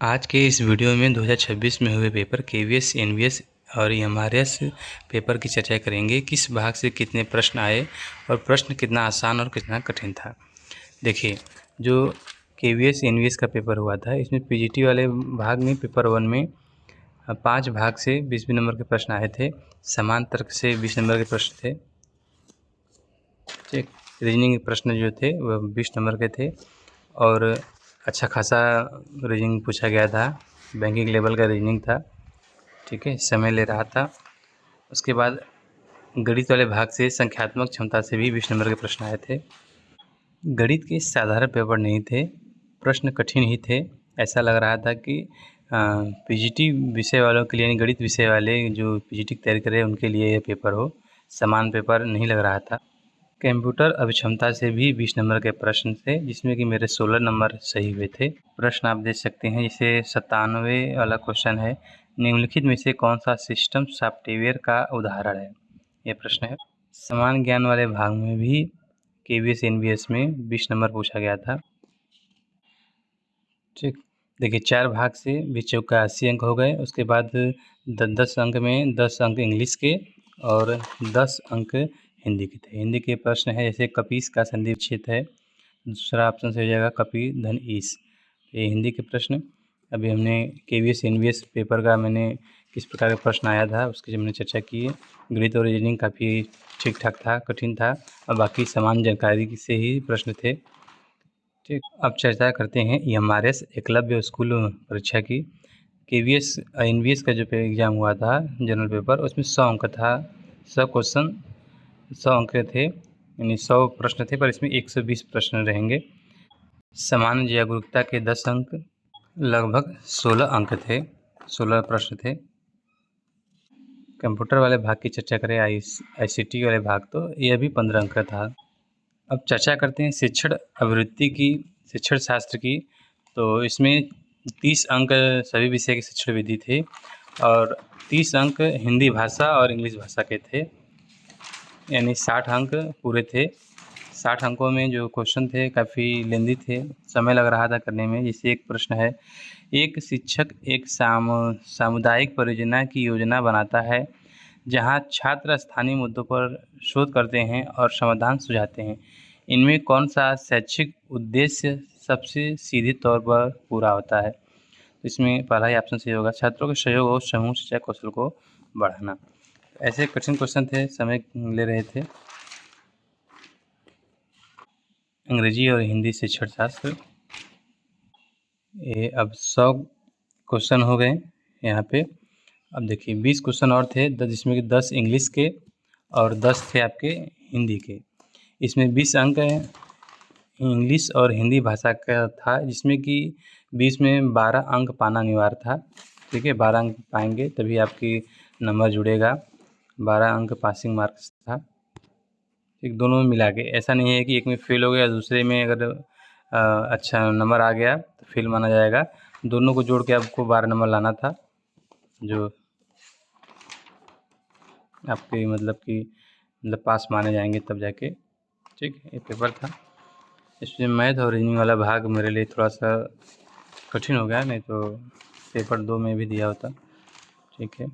आज के इस वीडियो में 2026 में हुए पेपर केवीएस, एनवीएस और एमआरएस पेपर की चर्चा करेंगे। किस भाग से कितने प्रश्न आए और प्रश्न कितना आसान और कितना कठिन था। देखिए, जो केवीएस एनवीएस का पेपर हुआ था, इसमें पीजीटी वाले भाग में पेपर 1 में 5 भाग से 20 नंबर के प्रश्न आए थे। समान तर्क से 20 नंबर के प्रश्न थे। ठीक, रीजनिंग के प्रश्न जो थे वह 20 नंबर के थे और अच्छा खासा रीजनिंग पूछा गया था। बैंकिंग लेवल का रीजनिंग था। ठीक है, समय ले रहा था। उसके बाद गणित वाले भाग से संख्यात्मक क्षमता से भी 20 नंबर के प्रश्न आए थे। गणित के साधारण पेपर नहीं थे, प्रश्न कठिन ही थे। ऐसा लग रहा था कि पीजीटी विषय वालों के लिए, गणित विषय वाले जो पीजीटी की तैयारी कर रहे हैं उनके लिए यह पेपर हो। समान पेपर नहीं लग रहा था। कंप्यूटर अभिक्षमता से भी 20 नंबर के प्रश्न थे, जिसमें कि मेरे 16 नंबर सही हुए थे। प्रश्न आप देख सकते हैं, जैसे 97 वाला क्वेश्चन है, निम्नलिखित में से कौन सा सिस्टम सॉफ्टवेयर का उदाहरण है, ये प्रश्न है। समान ज्ञान वाले भाग में भी केवीएस एनवीएस में 20 नंबर पूछा गया था। ठीक, देखिए 4 भाग से 20 चौका 80 अंक हो गए। उसके बाद 10 अंक में 10 अंक इंग्लिश के और 10 अंक हिंदी के थे। हिंदी के प्रश्न है, जैसे कपीस का संधि विच्छेद है। दूसरा ऑप्शन से हो जाएगा कपि धन ईस, ये हिंदी के प्रश्न। अभी हमने केवीएस एनवीएस पेपर का मैंने किस प्रकार का प्रश्न आया था उसकी हमने चर्चा की है। गणित और रीजनिंग काफ़ी ठीक ठाक था, कठिन था और बाकी समान जानकारी से ही प्रश्न थे। ठीक, अब चर्चा करते हैं एमआरएस एकलव्य स्कूल परीक्षा की। केवीएस एनवीएस का जो एग्ज़ाम हुआ था जनरल पेपर, उसमें 100 अंक था। 100 क्वेश्चन 100 अंक थे, यानी 100 प्रश्न थे, पर इसमें 120 प्रश्न रहेंगे। सामान्य जागरूकता के 10 अंक, लगभग 16 अंक थे, 16 प्रश्न थे। कंप्यूटर वाले भाग की चर्चा करें, आईसीटी वाले भाग, तो यह भी 15 अंक का था। अब चर्चा करते हैं शिक्षण आवृत्ति की, शिक्षण शास्त्र की। तो इसमें 30 अंक सभी विषय की शिक्षण विधि थे और 30 अंक हिंदी भाषा और इंग्लिश भाषा के थे, यानी 60 अंक पूरे थे। 60 अंकों में जो क्वेश्चन थे काफ़ी लेंदी थे, समय लग रहा था करने में। जैसे एक प्रश्न है, एक शिक्षक एक सामुदायिक परियोजना की योजना बनाता है जहां छात्र स्थानीय मुद्दों पर शोध करते हैं और समाधान सुझाते हैं। इनमें कौन सा शैक्षिक उद्देश्य सबसे सीधे तौर पर पूरा होता है। इसमें पहला ही ऑप्शन सही होगा, छात्रों के सहयोग और समूह शिक्षा कौशल को बढ़ाना। ऐसे कठिन क्वेश्चन थे, समय ले रहे थे। अंग्रेजी और हिंदी शिक्षण शास्त्र, ये अब 100 क्वेश्चन हो गए यहाँ पे। अब देखिए 20 क्वेश्चन और थे, जिसमें कि 10 इंग्लिश के और 10 थे आपके हिंदी के। इसमें 20 अंक इंग्लिश और हिंदी भाषा का था, जिसमें कि 20 में 12 अंक पाना अनिवार्य था। ठीक है, 12 अंक पाएंगे तभी आपकी नंबर जुड़ेगा। 12 अंक पासिंग मार्क्स था। ठीक, दोनों में मिला के, ऐसा नहीं है कि एक में फेल हो गया दूसरे में अगर अच्छा नंबर आ गया तो फेल माना जाएगा। दोनों को जोड़ के आपको 12 नंबर लाना था, जो आपके मतलब पास माने जाएंगे तब जाके। ठीक, ये पेपर था। इसमें मैथ और रीजनिंग वाला भाग मेरे लिए थोड़ा सा कठिन हो गया, नहीं तो पेपर 2 में भी दिया होता। ठीक है।